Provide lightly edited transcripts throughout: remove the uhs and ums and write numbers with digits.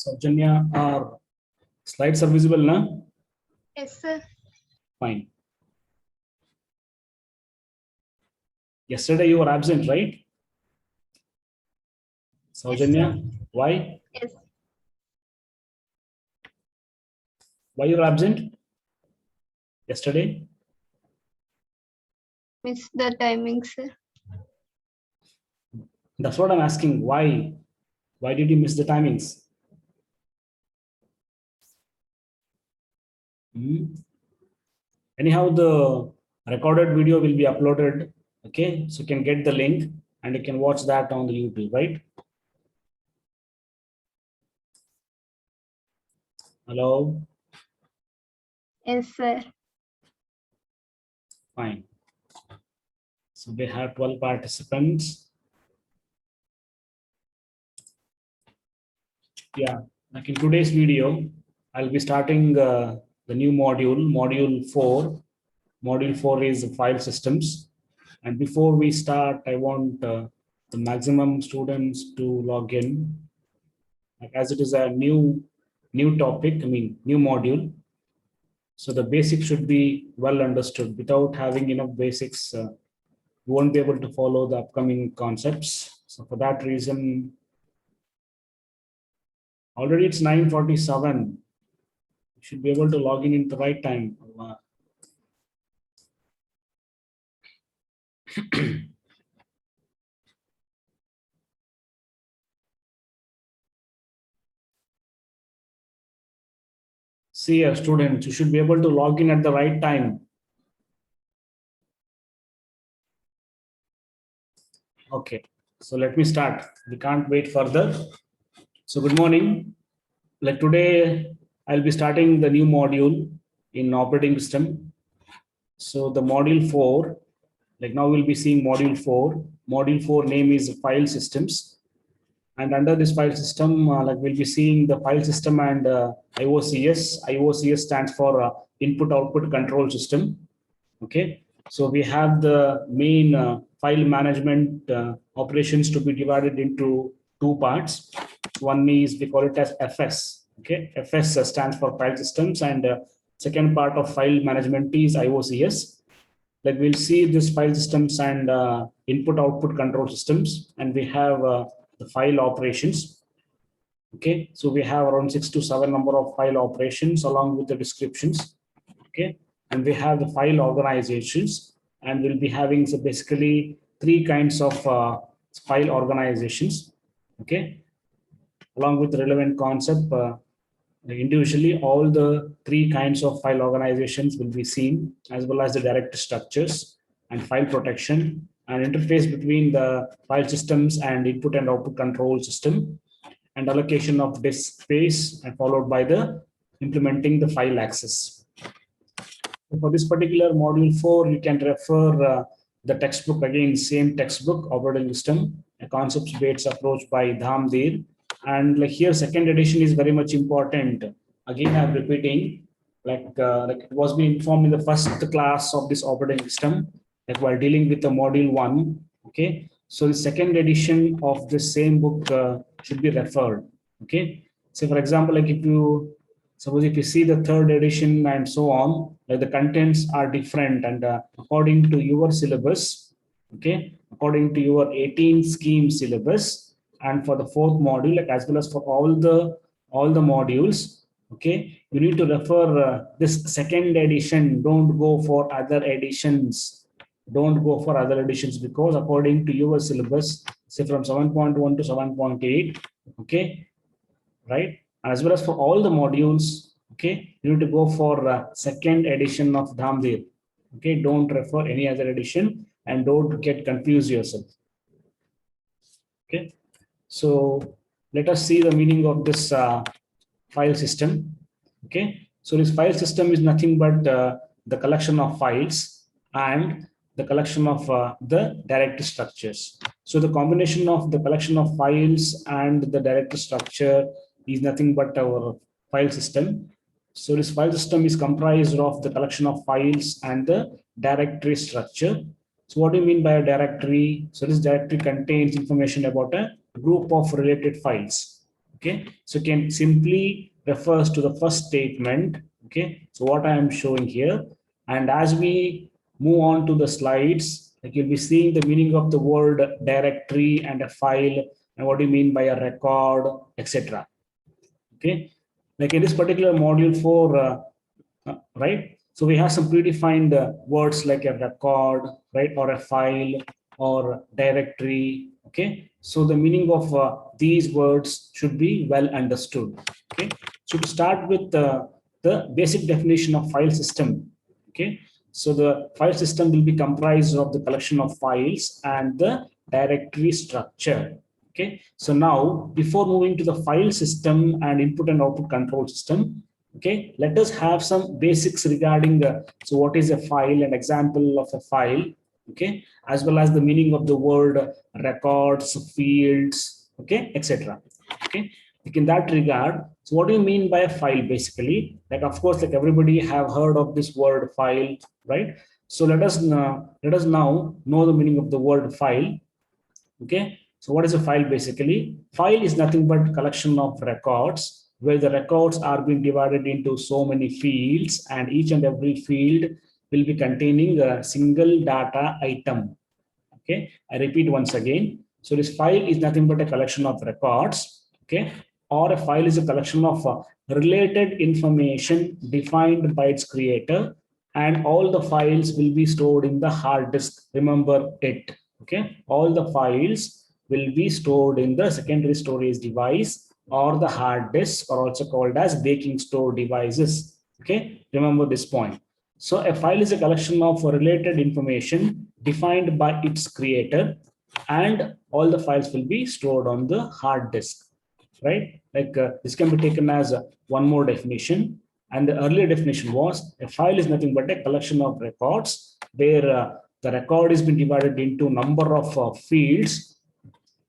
Saujanya, our slides are visible now? Yes, sir. Fine. Yesterday you were absent, right? Saujanya, why? Yes. Why you were absent yesterday? Miss the timing, sir. That's what I'm asking. Why? Why did you miss the timings? Anyhow, the recorded video will be uploaded. Okay, so you can get the link and you can watch that on the YouTube, right? Hello. Yes, sir. Fine. So we have 12 participants. Yeah, like in today's video, I'll be starting the new module 4. Module 4 is file systems. And before we start, I want the maximum students to log in. Like as it is a new topic, new module. So the basics should be well understood. Without having enough basics, you won't be able to follow the upcoming concepts. So for that reason, already it's 9:47. You should be able to log in the right time. See, students, you should be able to log in at the right time. Okay, so let me start. We can't wait further. So good morning. Like today, I'll be starting the new module in operating system. So the module 4, like now we'll be seeing module 4. Module 4 name is file systems. And under this file system, like we'll be seeing the file system and IOCS. IOCS stands for input-output control system. Okay, so we have the main file management operations to be divided into two parts. One is we call it as FS. Okay, FS stands for file systems, and second part of file management is IOCS. Like we'll see this file systems and input-output control systems, and we have the file operations. Okay, so we have around 6 to 7 number of file operations along with the descriptions. Okay, and we have the file organizations, and we'll be having so basically 3 kinds of file organizations. Okay, along with the relevant concept, individually all the 3 kinds of file organizations will be seen, as well as the directory structures and file protection and interface between the file systems and input and output control system, and allocation of disk space, and followed by the implementing the file access. For this particular module 4, you can refer the textbook, again same textbook, operating system, a concepts based approach by Dhamdhir. And like here second edition is very much important. Again I'm repeating, like it was being informed in the first class of this operating system, like while dealing with the module 1. Okay, so the second edition of the same book should be referred. Okay, so for example, like if you suppose if you see the third edition and so on, like the contents are different, and according to your syllabus, okay, according to your 18 scheme syllabus, and for the fourth module, like as well as for all the modules, okay, you need to refer this second edition. Don't go for other editions. Don't go for other editions, because according to your syllabus, say from 7.1 to 7.8, okay, right, as well as for all the modules, okay, you need to go for second edition of Dhamdhir. Okay, don't refer any other edition and don't get confused yourself. Okay, so let us see the meaning of this file system. Okay, so this file system is nothing but the collection of files and the collection of the directory structures. So the combination of the collection of files and the directory structure is nothing but our file system. So this file system is comprised of the collection of files and the directory structure. So what do you mean by a directory? So this directory contains information about a group of related files. Okay, so can simply refers to the first statement. Okay, so what I am showing here, and as we move on to the slides, like you'll be seeing the meaning of the word directory and a file, and what do you mean by a record, etc. Okay, like in this particular module for right, so we have some predefined words like a record, right, or a file or directory. Okay, so the meaning of these words should be well understood. Okay, so to start with the basic definition of file system. Okay, so the file system will be comprised of the collection of files and the directory structure. Okay, so now before moving to the file system and input and output control system, okay, let us have some basics regarding so what is a file, an example of a file, okay, as well as the meaning of the word records, fields, okay, etc. Okay, like in that regard, so what do you mean by a file? Basically, like of course, like everybody have heard of this word file, right? So let us now know the meaning of the word file. Okay, so what is a file? Basically, file is nothing but collection of records where the records are being divided into so many fields, and each and every field will be containing a single data item. Okay, I repeat once again. So this file is nothing but a collection of records. Okay, or a file is a collection of related information defined by its creator, and all the files will be stored in the hard disk. Remember it. Okay, all the files will be stored in the secondary storage device or the hard disk, or also called as baking store devices. Okay, remember this point. So a file is a collection of related information defined by its creator, and all the files will be stored on the hard disk, right? Like this can be taken as one more definition. And the earlier definition was a file is nothing but a collection of records where the record is been divided into number of fields,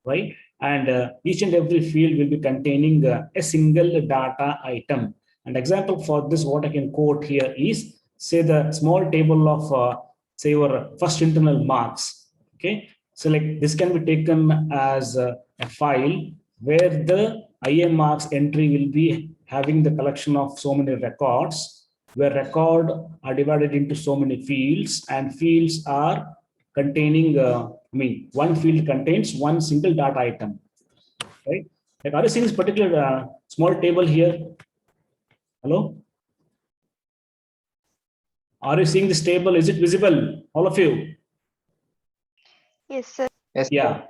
right? And each and every field will be containing a single data item. An example for this, what I can quote here is, say the small table of, say your first internal marks. Okay, so like this can be taken as a file where the IA marks entry will be having the collection of so many records, where record are divided into so many fields, and fields are containing one field contains one single data item, right? Like, are you seeing this particular small table here? Hello, are you seeing this table? Is it visible, all of you? Yes, sir. Yes, Yeah.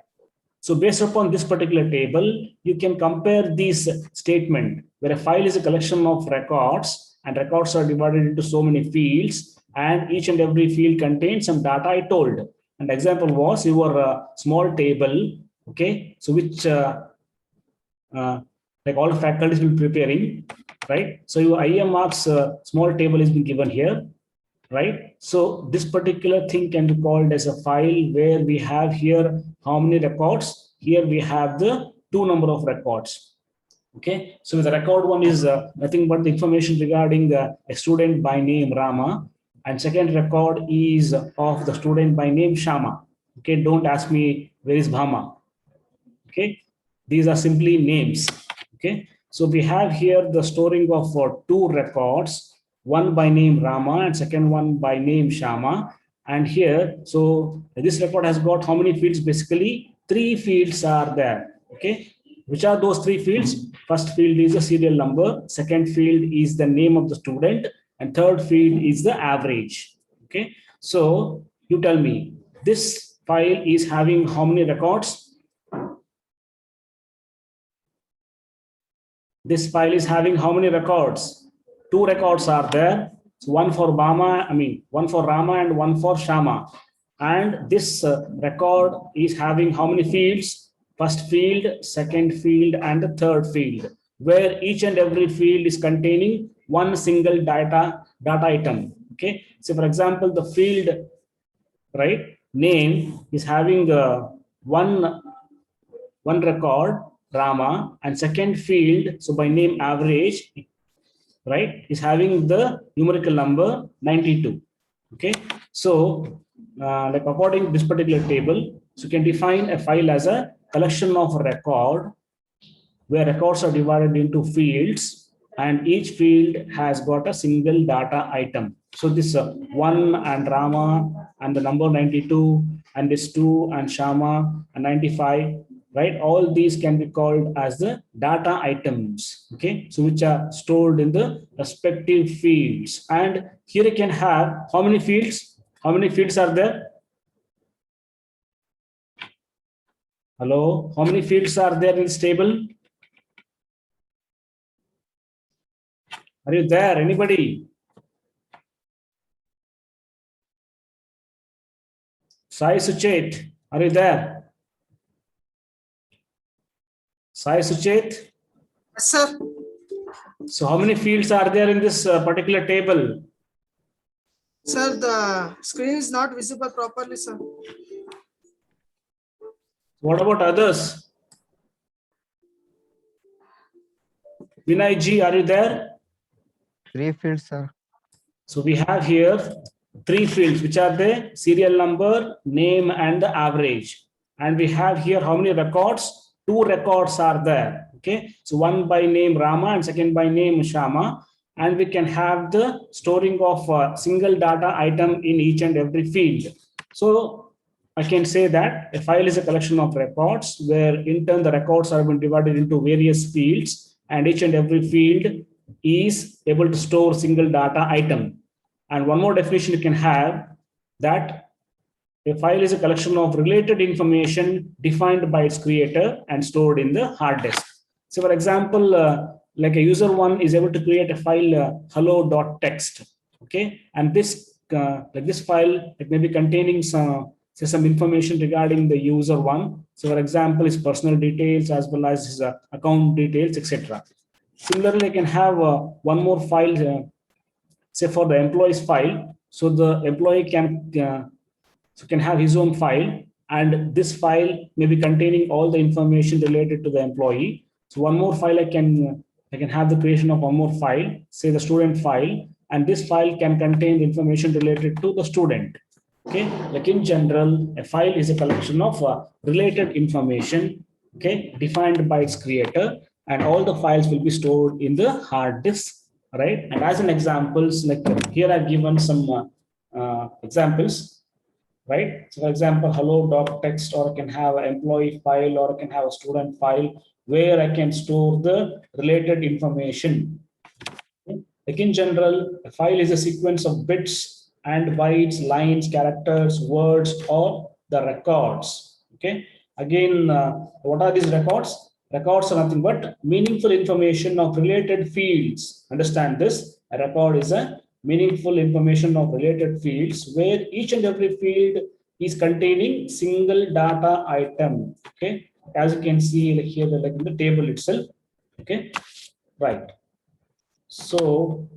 So based upon this particular table, you can compare this statement where a file is a collection of records, and records are divided into so many fields, and each and every field contains some data I told. And example was your small table. Okay, so which like all faculties will be preparing, right? So your IM marks small table has been given here, right? So this particular thing can be called as a file where we have here how many records? Here we have the two number of records. Okay, so the record one is nothing but the information regarding a student by name Rama, and second record is of the student by name Shama. Okay, don't ask me where is Bhama. Okay, these are simply names. Okay, so we have here the storing of two records, one by name Rama and second one by name Shama. And here, so this record has got how many fields? Basically, three fields are there. Okay, which are those three fields? First field is the serial number, second field is the name of the student, and third field is the average. Okay, so you tell me, this file is having how many records? This file is having how many records? Two records are there. So one for one for Rama and one for Shama. And this record is having how many fields? First field, second field, and the third field, where each and every field is containing one single data item. Okay. So for example, the field, right, name is having one record Rama, and second field, so by name average, right, is having the numerical number 92. Okay, so like according to this particular table, so you can define a file as a collection of record where records are divided into fields, and each field has got a single data item. So this 1 and Rama and the number 92 and this 2 and Shama and 95, right? All these can be called as the data items, okay? So which are stored in the respective fields. And here you can have how many fields? How many fields are there? Hello, how many fields are there in this table? Are you there? Anybody? Sai Suchet, are you there? Sai Suchet? Yes, sir. So how many fields are there in this particular table? Sir, the screen is not visible properly, sir. What about others? Vinay ji, are you there? 3 fields, sir. So we have here 3 fields, which are the serial number, name, and the average. And we have here how many records? 2 records are there. Okay, so one by name Rama and second by name Shama. And we can have the storing of a single data item in each and every field. So I can say that a file is a collection of records where in turn the records are been divided into various fields, and each and every field is able to store single data item. And one more definition you can have, that a file is a collection of related information defined by its creator and stored in the hard disk. So for example, like a user one is able to create a file hello.txt, okay, and this like this file, it may be containing some information regarding the user one. So for example, his personal details as well as his account details, etc. Similarly, I can have one more file, say for the employee's file. So the employee can have his own file, and this file may be containing all the information related to the employee. So one more file I can have the creation of one more file, say the student file, and this file can contain information related to the student. Okay, like in general, a file is a collection of related information, okay, defined by its creator, and all the files will be stored in the hard disk, right? And as an examples, like here I've given some examples, right? So for example, hello.txt, or I can have an employee file, or I can have a student file where I can store the related information. Okay? Like in general, a file is a sequence of bits and bytes, lines, characters, words, or the records. Okay. Again, what are these records? Records are nothing but meaningful information of related fields. Understand this. A record is a meaningful information of related fields where each and every field is containing single data item. Okay. As you can see like here, like in the table itself. Okay. Right. So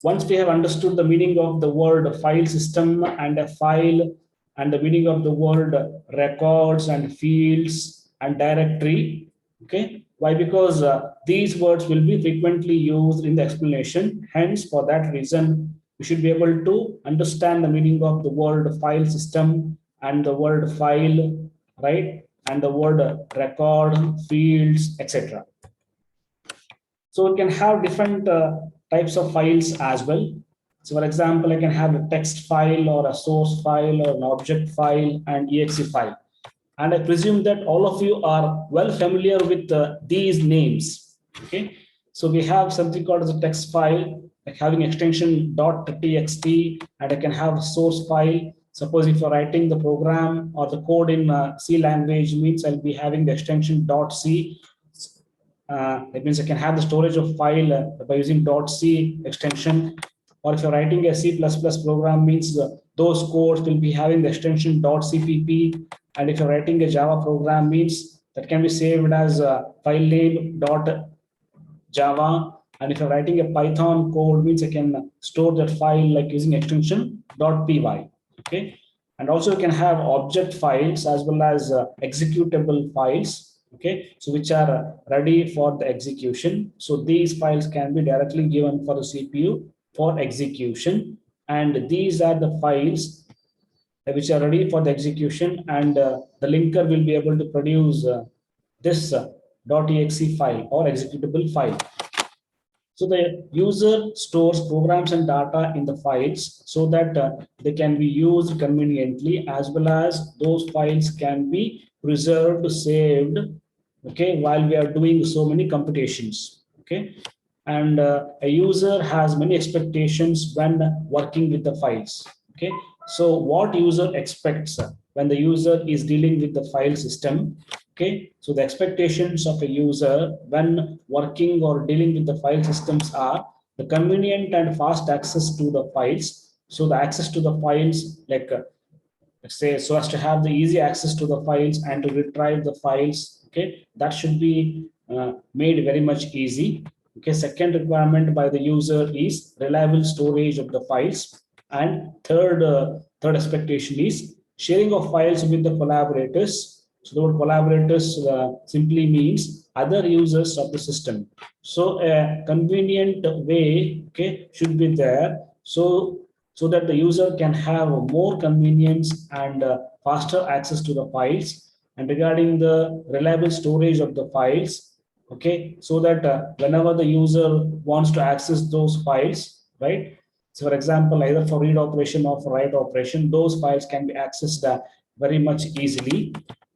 once we have understood the meaning of the word file system and a file, and the meaning of the word records and fields and directory, okay, why? Because these words will be frequently used in the explanation. Hence, for that reason, we should be able to understand the meaning of the word file system and the word file, right? And the word record, fields, etc. So we can have different types of files as well. So for example, I can have a text file or a source file or an object file and exe file. And I presume that all of you are well familiar with these names. Okay. So we have something called as a text file, like having extension .txt, and I can have a source file. Suppose if you're writing the program or the code in C language, means I'll be having the extension .c. That means I can have the storage of file by using .c extension. Or if you're writing a C++ program, means those codes will be having the extension .cpp. And if you're writing a Java program, means that can be saved as file name .java. And if you're writing a Python code, means I can store that file like using extension .py. Okay. And also you can have object files as well as executable files. Okay, so which are ready for the execution. So these files can be directly given for the CPU for execution, and these are the files which are ready for the execution, and the linker will be able to produce this .exe file or executable file. So the user stores programs and data in the files so that they can be used conveniently, as well as those files can be preserved, saved, okay, while we are doing so many computations, okay. And a user has many expectations when working with the files, okay. So what user expects when the user is dealing with the file system? Okay, so the expectations of a user when working or dealing with the file systems are the convenient and fast access to the files. So the access to the files, like let's say, so as to have the easy access to the files and to retrieve the files, okay, that should be made very much easy. Okay, second requirement by the user is reliable storage of the files, and third expectation is sharing of files with the collaborators. So the word collaborators simply means other users of the system. So a convenient way, okay, should be there. So that the user can have more convenience and faster access to the files. And regarding the reliable storage of the files, okay, so that whenever the user wants to access those files, right? So for example, either for read operation or for write operation, those files can be accessed very much easily.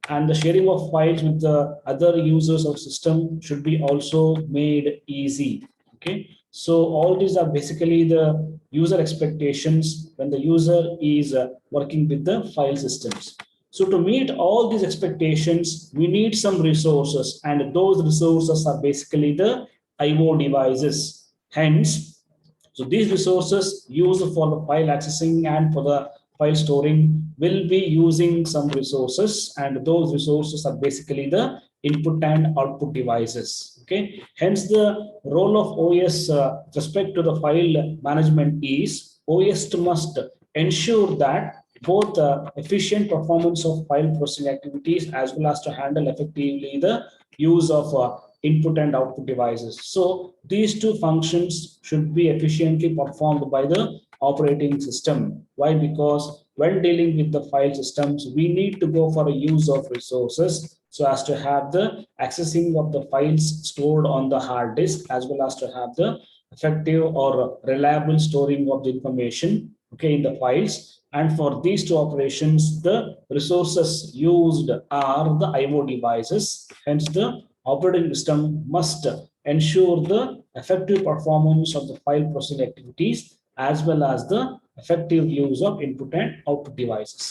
And the sharing of files with the other users of system should be also made easy, okay. So all these are basically the user expectations when the user is working with the file systems. So to meet all these expectations, we need some resources, and those resources are basically the IO devices. Hence, so these resources used for the file accessing and for the file storing will be using some resources, and those resources are basically the input and output devices, okay. Hence the role of OS with respect to the file management is OS must ensure that both efficient performance of file processing activities as well as to handle effectively the use of input and output devices. So these two functions should be efficiently performed by the operating system. Why? Because when dealing with the file systems, we need to go for a use of resources so as to have the accessing of the files stored on the hard disk, as well as to have the effective or reliable storing of the information, okay, in the files. And for these two operations, the resources used are the IO devices. Hence, the operating system must ensure the effective performance of the file processing activities as well as the effective use of input and output devices.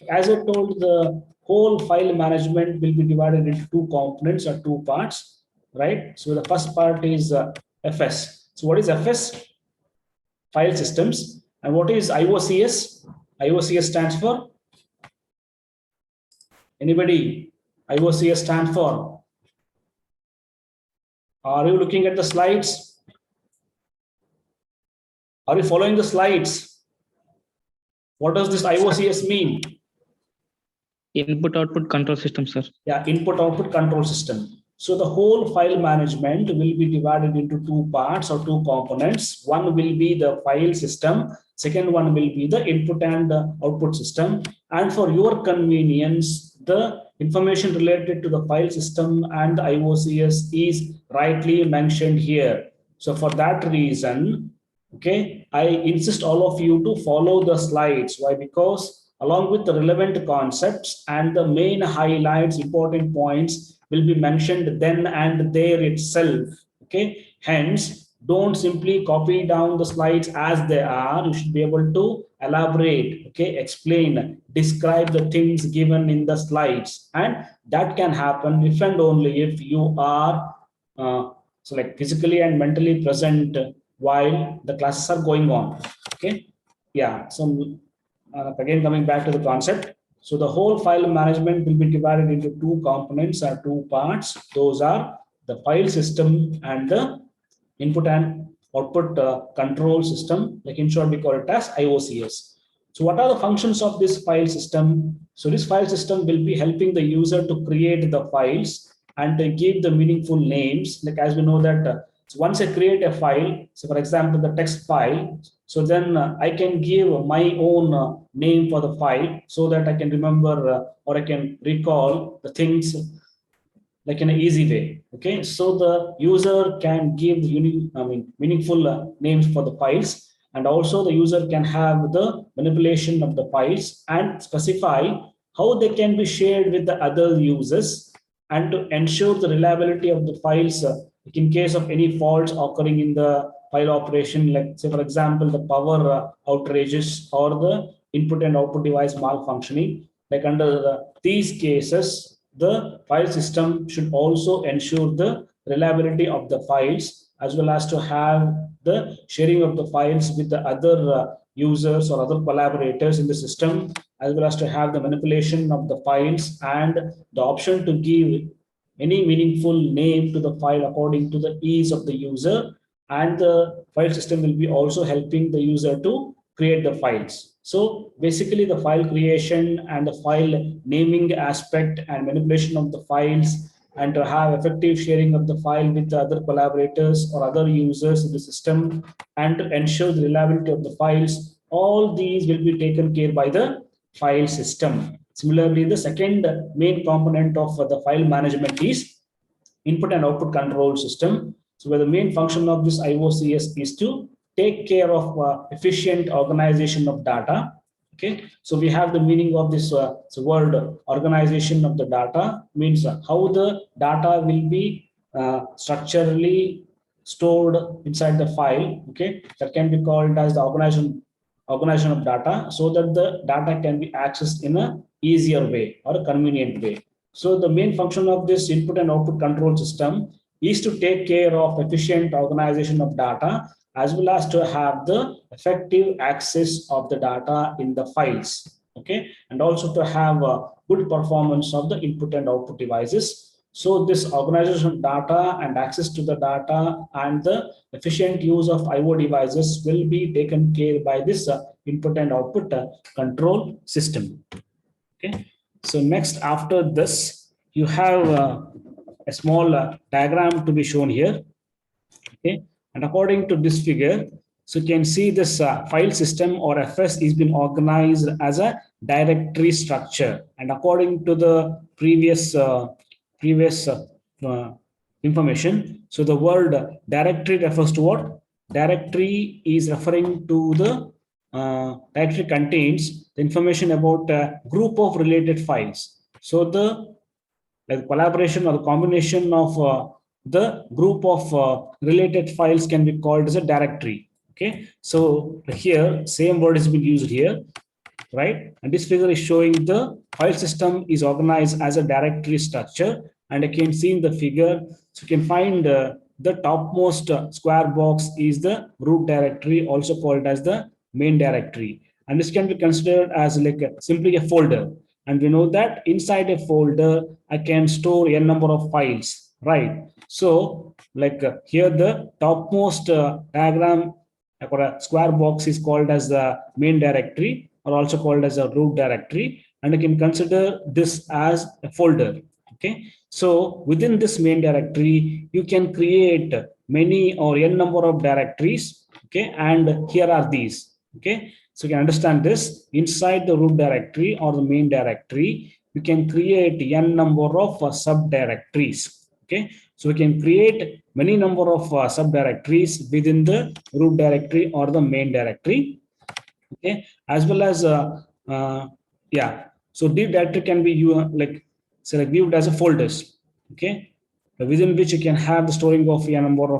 As I told, the whole file management will be divided into two components or two parts, right? So the first part is FS. So what is FS? File systems. And what is IOCS? IOCS stands for? Anybody? IOCS stands for? Are you looking at the slides? Are you following the slides? What does this IOCS mean? Input output control system, sir. Yeah, input output control system. So the whole file management will be divided into two parts or two components. One will be the file system. Second one will be the input and output system. And for your convenience, the information related to the file system and the IOCS is rightly mentioned here. So for that reason, okay, I insist all of you to follow the slides. Why? Because along with the relevant concepts and the main highlights, important points will be mentioned then and there itself, okay. Hence, don't simply copy down the slides as they are. You should be able to elaborate, okay, explain, describe the things given in the slides, and that can happen if and only if you are so like physically and mentally present while the classes are going on, okay. Yeah, so again, coming back to the concept. So the whole file management will be divided into two components or two parts. Those are the file system and the input and output control system. Like in short, we call it as IOCS. So what are the functions of this file system? So this file system will be helping the user to create the files and to give the meaningful names. Like as we know that so once I create a file, so for example, the text file, so then I can give my own name for the file so that I can remember or I can recall the things like in an easy way. Okay, so the user can give meaningful names for the files, and also the user can have the manipulation of the files and specify how they can be shared with the other users, and to ensure the reliability of the files in case of any faults occurring in the file operation, like say for example the power outrages or the input and output device malfunctioning. Like under these cases, the file system should also ensure the reliability of the files, as well as to have the sharing of the files with the other users or other collaborators in the system, as well as to have the manipulation of the files and the option to give any meaningful name to the file according to the ease of the user. And the file system will be also helping the user to create the files. So basically the file creation and the file naming aspect and manipulation of the files, and to have effective sharing of the file with the other collaborators or other users in the system, and to ensure the reliability of the files, all these will be taken care by the file system. Similarly, the second main component of the file management is input and output control system. So where the main function of this IOCS is to take care of efficient organization of data. Okay, so we have the meaning of this word organization of the data, means how the data will be structurally stored inside the file. Okay, that can be called as the organization of data, so that the data can be accessed in a easier way or a convenient way. So the main function of this input and output control system is to take care of efficient organization of data, as well as to have the effective access of the data in the files. Okay, and also to have a good performance of the input and output devices. So this organization of data and access to the data and the efficient use of IO devices will be taken care by this input and output control system. Okay, so next after this, you have a small diagram to be shown here. Okay, and according to this figure, so you can see this file system or FS is been organized as a directory structure, and according to the previous information, so the word directory refers to what? Directory is referring to the directory contains the information about a group of related files. So the collaboration or the combination of the group of related files can be called as a directory. Okay, so here same word is being used here, right? And this figure is showing the file system is organized as a directory structure, and you can see in the figure, so you can find the topmost square box is the root directory, also called as the main directory, and this can be considered as like simply a folder. And we know that inside a folder I can store n number of files, right? So like here the topmost diagram or a square box is called as the main directory, or also called as a root directory, and you can consider this as a folder. Okay, so within this main directory you can create many or n number of directories. Okay, and here are these. Okay, so you can understand this. Inside the root directory or the main directory, you can create n number of subdirectories. Okay, so we can create many number of subdirectories within the root directory or the main directory. Okay, as well as yeah, so div directory can be viewed as a folders. Okay, within which you can have the storing of a number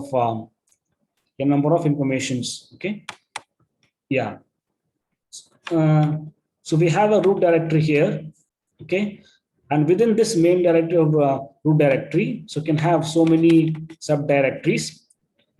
of informations. Okay, yeah. So we have a root directory here. Okay, and within this main directory of root directory, so you can have so many subdirectories.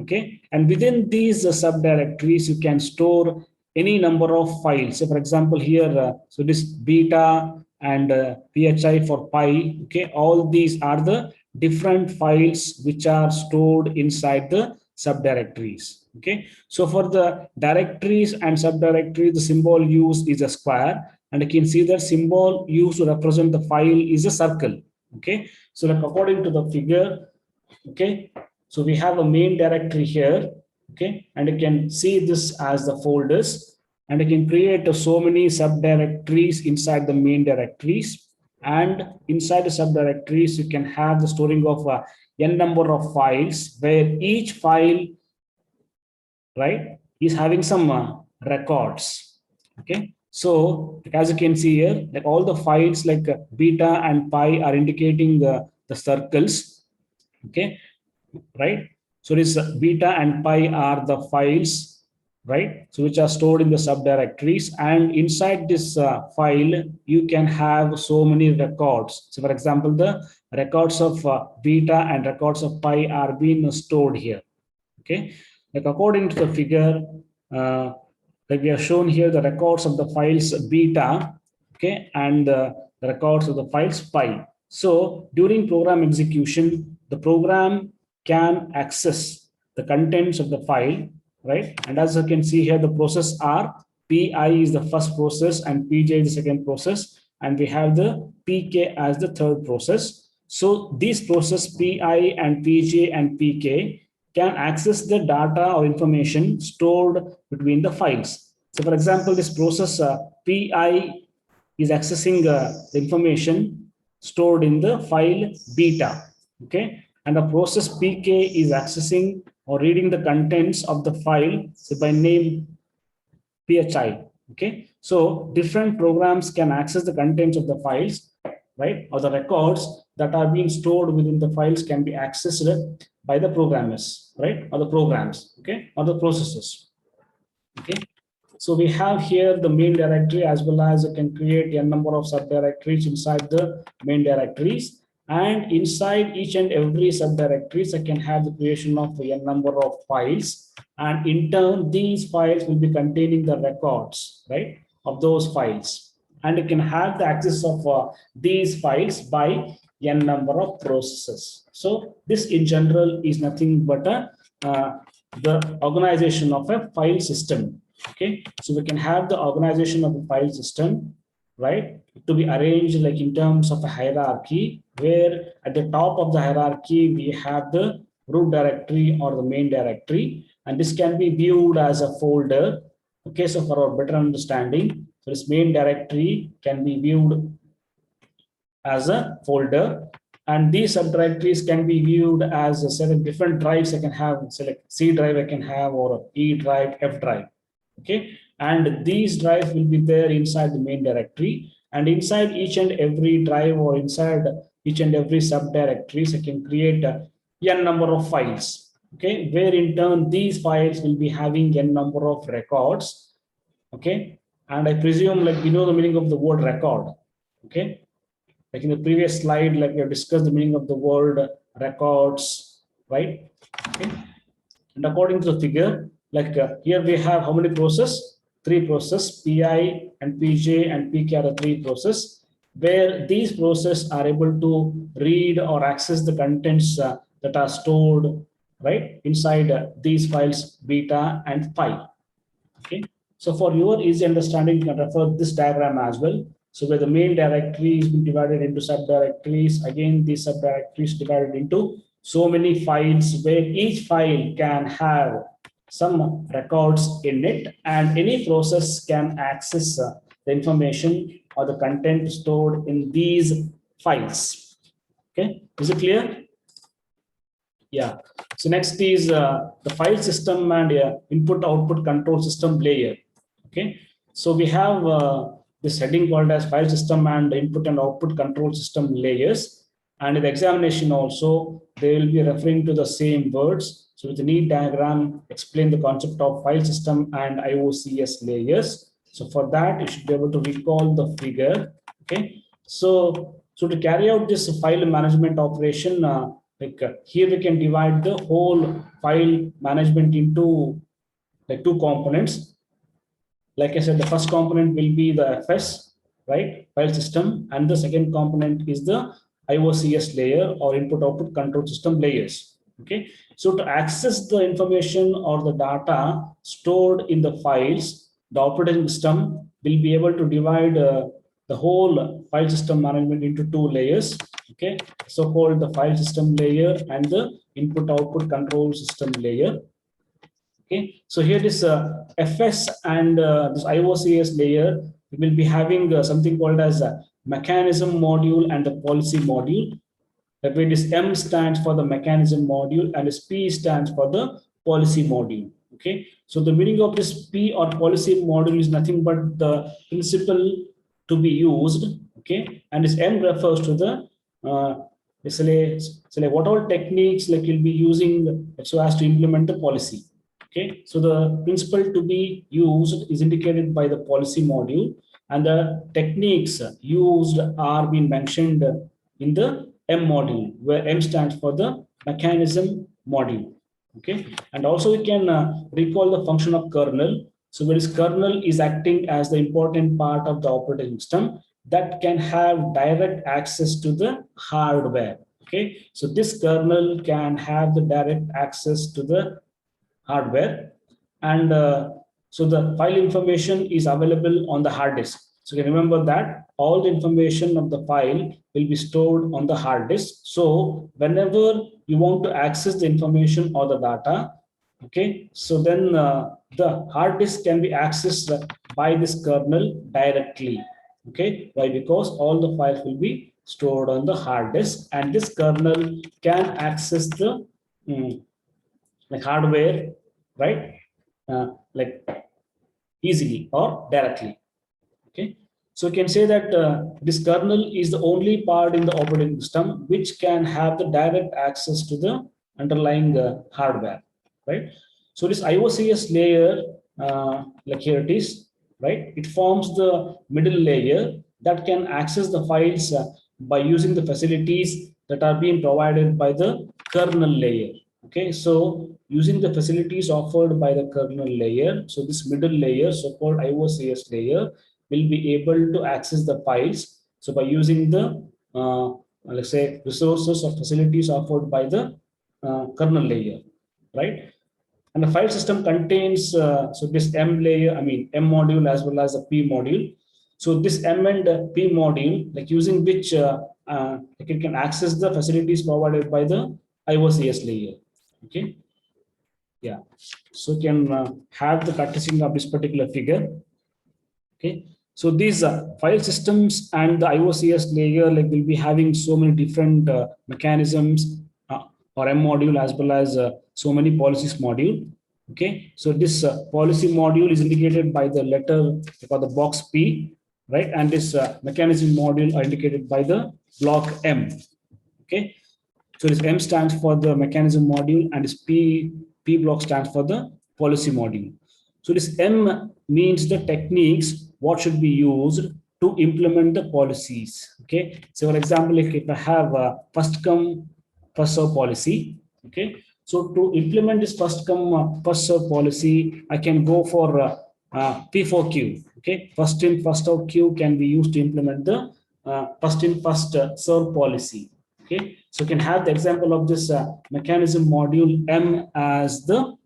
Okay, and within these subdirectories you can store any number of files. So for example here, so this beta and phi for pi. Okay, all these are the different files which are stored inside the subdirectories. Okay, so for the directories and subdirectories, the symbol used is a square, and you can see that symbol used to represent the file is a circle. Okay, so like according to the figure, okay, so we have a main directory here. Okay, and you can see this as the folders, and you can create so many subdirectories inside the main directories, and inside the subdirectories, you can have the storing of n number of files, where each file, right, is having some records. Okay, so as you can see here, like all the files like beta and pi are indicating the circles. Okay, right? So this beta and pi are the files, right? So which are stored in the subdirectories, and inside this file, you can have so many records. So for example, the records of beta and records of pi are being stored here. Okay, like according to the figure, like we have shown here, the records of the files beta, okay, and the records of the files pi. So during program execution, the program can access the contents of the file, right? And as you can see here, the process R, PI is the first process and PJ is the second process, and we have the PK as the third process. So these process PI and PJ and PK can access the data or information stored between the files. So for example, this process PI is accessing the information stored in the file beta, okay? And the process PK is accessing or reading the contents of the file, so by name PHI, okay? So different programs can access the contents of the files, right? Or the records that are being stored within the files can be accessed by the programmers, right? Or the programs, okay? Or the processes, okay? So we have here the main directory, as well as you can create a number of subdirectories inside the main directories. And inside each and every subdirectories, I can have the creation of a number of files. And in turn, these files will be containing the records, right, of those files. And you can have the access of these files by n number of processes. So this in general is nothing but the organization of a file system. Okay, so we can have the organization of a file system, right, to be arranged like in terms of a hierarchy, where at the top of the hierarchy we have the root directory or the main directory, and this can be viewed as a folder. Okay, so for our better understanding, so this main directory can be viewed as a folder, and these subdirectories can be viewed as a set of different drives. I can have select C drive, I can have, or E drive, F drive. Okay, and these drives will be there inside the main directory, and inside each and every drive or inside each and every subdirectories, I can create n number of files. Okay, where in turn these files will be having n number of records. Okay, and I presume like you know the meaning of the word record. Okay, like in the previous slide, like we have discussed the meaning of the word records, right? Okay, and according to the figure, like here we have how many processes? 3 processes, PI and PJ and PK are the 3 processes, where these processes are able to read or access the contents that are stored, right, inside these files beta and pi. Okay, so for your easy understanding, you can refer this diagram as well. So where the main directory is being divided into subdirectories, again these subdirectories divided into so many files, where each file can have some records in it, and any process can access the information or the content stored in these files. Okay, is it clear? Yeah. So next is the file system and input output control system layer. Okay, so we have this heading called as file system and input and output control system layers, and in the examination also they will be referring to the same words. So with the need diagram, explain the concept of file system and IOCS layers. So for that, you should be able to recall the figure. Okay, so to carry out this file management operation, here we can divide the whole file management into like 2 components. Like I said, the first component will be the FS, right, file system, and the second component is the IOCS layer or input output control system layers. Okay, so to access the information or the data stored in the files, the operating system will be able to divide the whole file system management into 2 layers. Okay, so called the file system layer and the input output control system layer. Okay, so here this FS and this IOCS layer will be having something called as mechanism module and the policy module. That way this M stands for the mechanism module and this P stands for the policy module. Okay, so the meaning of this P or policy module is nothing but the principle to be used. Okay, and this M refers to the so what all techniques like you'll be using so as to implement the policy. Okay, so the principle to be used is indicated by the policy module, and the techniques used are being mentioned in the M module, where M stands for the mechanism module. Okay, and also we can recall the function of kernel. So where this kernel is acting as the important part of the operating system that can have direct access to the hardware. Okay, so this kernel can have the direct access to the hardware, and so the file information is available on the hard disk. So you can remember that all the information of the file will be stored on the hard disk. So whenever you want to access the information or the data, okay, so then the hard disk can be accessed by this kernel directly. Okay, why? Because all the files will be stored on the hard disk, and this kernel can access the like hardware, right? Like easily or directly. Okay, so you can say that this kernel is the only part in the operating system which can have the direct access to the underlying hardware, right? So this IOCS layer, like here it is, right? It forms the middle layer that can access the files by using the facilities that are being provided by the kernel layer. Okay, so using the facilities offered by the kernel layer, so this middle layer, so-called IOCS layer, will be able to access the files. So by using the let's say resources or facilities offered by the kernel layer, right? And the file system contains so this M layer, I mean M module as well as the P module. So this M and P module, like using which like it can access the facilities provided by the IOCS layer. Okay, yeah, so you can have the practicing of this particular figure. Okay, so these file systems and the IOCS layer like will be having so many different mechanisms or M module as well as so many policies module. Okay, so this policy module is indicated by the letter for the box P, right? And this mechanism module are indicated by the block M. Okay, so this M stands for the mechanism module and this P block stands for the policy module. So this M means the techniques what should be used to implement the policies. Okay, so for example, if I have a first come first serve policy, okay, so to implement this first come first serve policy, I can go for P4Q. Okay, first in first out queue can be used to implement the first in first serve policy. Okay, so you can have the example of this mechanism module M as the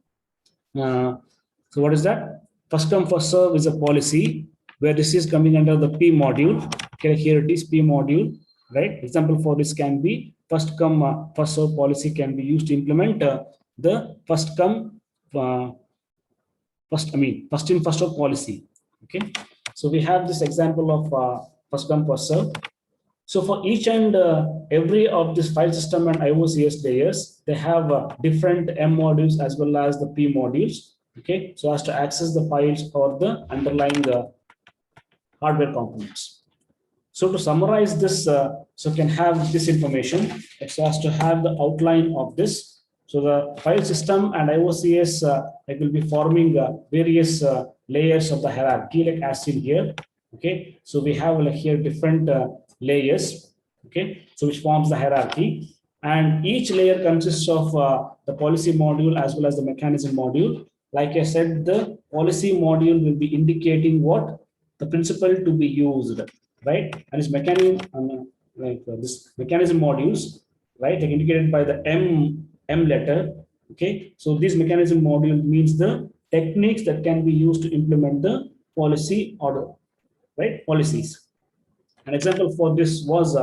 so what is that? First come first serve is a policy where this is coming under the P module. Okay, here it is P module, right? Example for this can be first come first serve policy can be used to implement the first come first in first out policy. Okay, so we have this example of first come first serve. So for each and every of this file system and IOCS layers, they have different M modules as well as the P modules. Okay, so as to access the files or the underlying hardware components. So to summarize this, so can have this information, so as to have the outline of this. So the file system and IOCS it will be forming various layers of the hierarchy, like as seen here. Okay, so we have like here different layers. Okay, so which forms the hierarchy, and each layer consists of the policy module as well as the mechanism module. Like I said, the policy module will be indicating what the principle to be used, right? And this mechanism this mechanism modules, right, like indicated by the M letter. Okay, so this mechanism module means the techniques that can be used to implement the policy order, right? Policies. An example for this was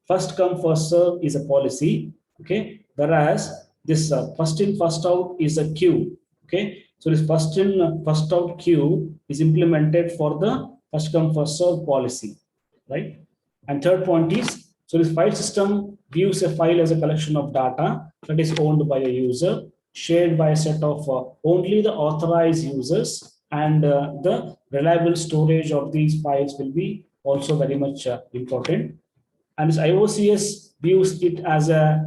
first come first serve is a policy. Okay, whereas this first in first out is a queue. Okay, so this first in first out queue is implemented for the first come first serve policy, right? And third point is, so this file system views a file as a collection of data that is owned by a user, shared by a set of only the authorized users, and the reliable storage of these files will be also very much important. And this IOCS views it as a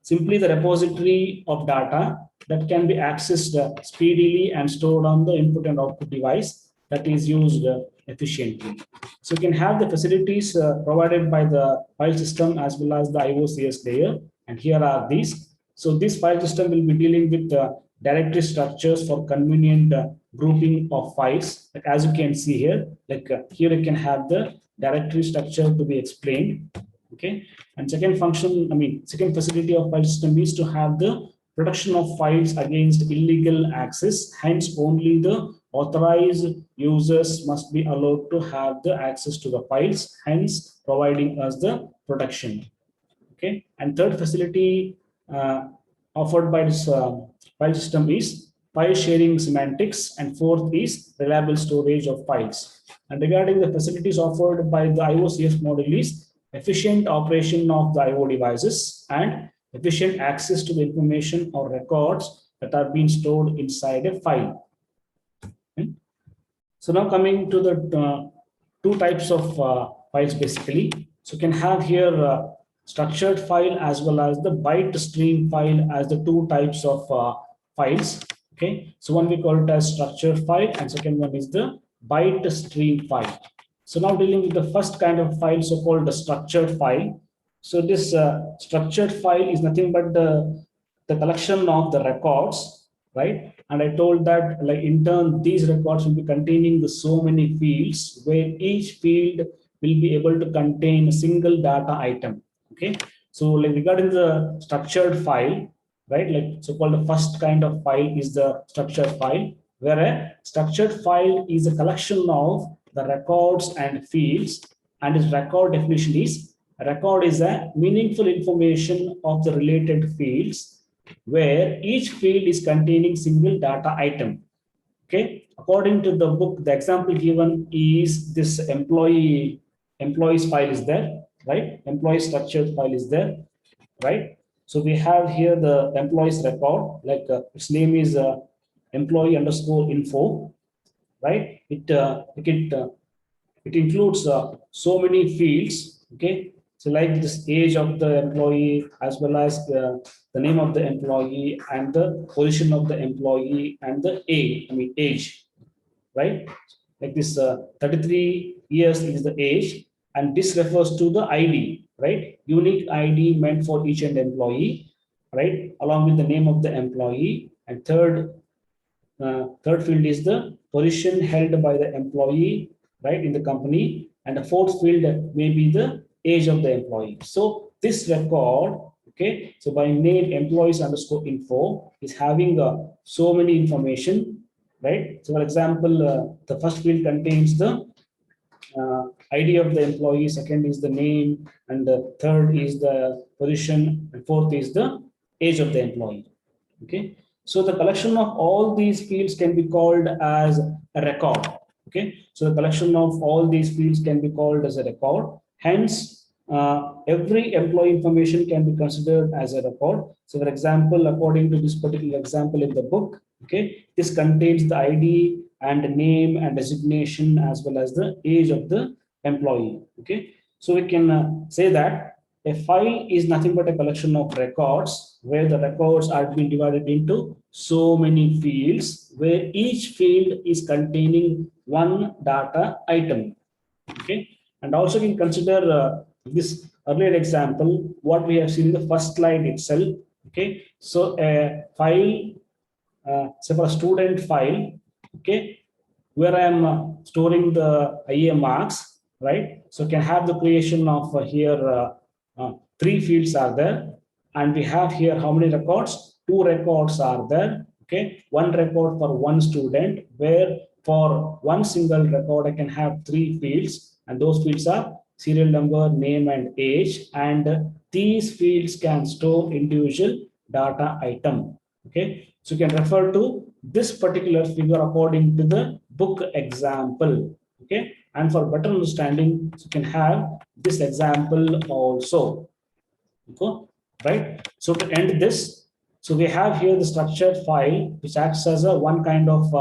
simply the repository of data that can be accessed speedily and stored on the input and output device that is used efficiently. So you can have the facilities provided by the file system as well as the IOCS layer. And here are these. So this file system will be dealing with directory structures for convenient grouping of files. Like as you can see here, like here you can have the directory structure to be explained. Okay. And second function, second facility of file system is to have the protection of files against illegal access. Hence, only the authorized users must be allowed to have the access to the files, hence providing us the protection. Okay. And third facility offered by this file system is file sharing semantics, and fourth is reliable storage of files. And regarding the facilities offered by the IOCS model is efficient operation of the IO devices and efficient access to the information or records that are being stored inside a file. Okay. So now coming to the two types of files basically. So you can have here structured file as well as the byte stream file as the two types of files. Okay, so one we call it as structured file, and second one is the byte stream file. So now dealing with the first kind of file, so called the structured file. So this structured file is nothing but the collection of the records, right? And I told that like in turn, these records will be containing the so many fields where each field will be able to contain a single data item. Okay, so like regarding the structured file, right? Like so called the first kind of file is the structured file, where a structured file is a collection of the records and fields, and its record definition is a record is a meaningful information of the related fields where each field is containing single data item. Okay, according to the book, the example given is this employees file is there, right? Employee structured file is there, right? So we have here the employees record, like its name is employee underscore info, right? It includes so many fields. Okay, so like this age of the employee as well as the name of the employee and the position of the employee and the age, right? Like this 33 years is the age, and this refers to the ID, right? Unique ID meant for each and employee, right? Along with the name of the employee. And third field is the position held by the employee, right, in the company. And the fourth field may be the age of the employee. So this record, okay, so by name employees underscore info is having so many information, right? So for example, the first field contains the ID of the employee, second is the name, and the third is the position, and fourth is the age of the employee. Okay, so the collection of all these fields can be called as a record. Okay, so the collection of all these fields can be called as a record. Hence, every employee information can be considered as a record. So for example, according to this particular example in the book, okay, this contains the ID and name and designation as well as the age of the employee. Okay, so we can say that a file is nothing but a collection of records where the records are being divided into so many fields where each field is containing one data item. Okay, and also we can consider this earlier example what we have seen in the first slide itself. Okay, so a file, say for a student file, okay, where I am storing the IA marks, right? So can have the creation of here 3 fields are there, and we have here how many records? 2 records are there. Okay, 1 record for 1 student, where for 1 single record I can have 3 fields, and those fields are serial number, name, and age, and these fields can store individual data item. Okay, so you can refer to this particular figure according to the book example. Okay, And for better understanding, you can have this example also. Okay, right? So to end this, so we have here the structured file, which acts as a one kind of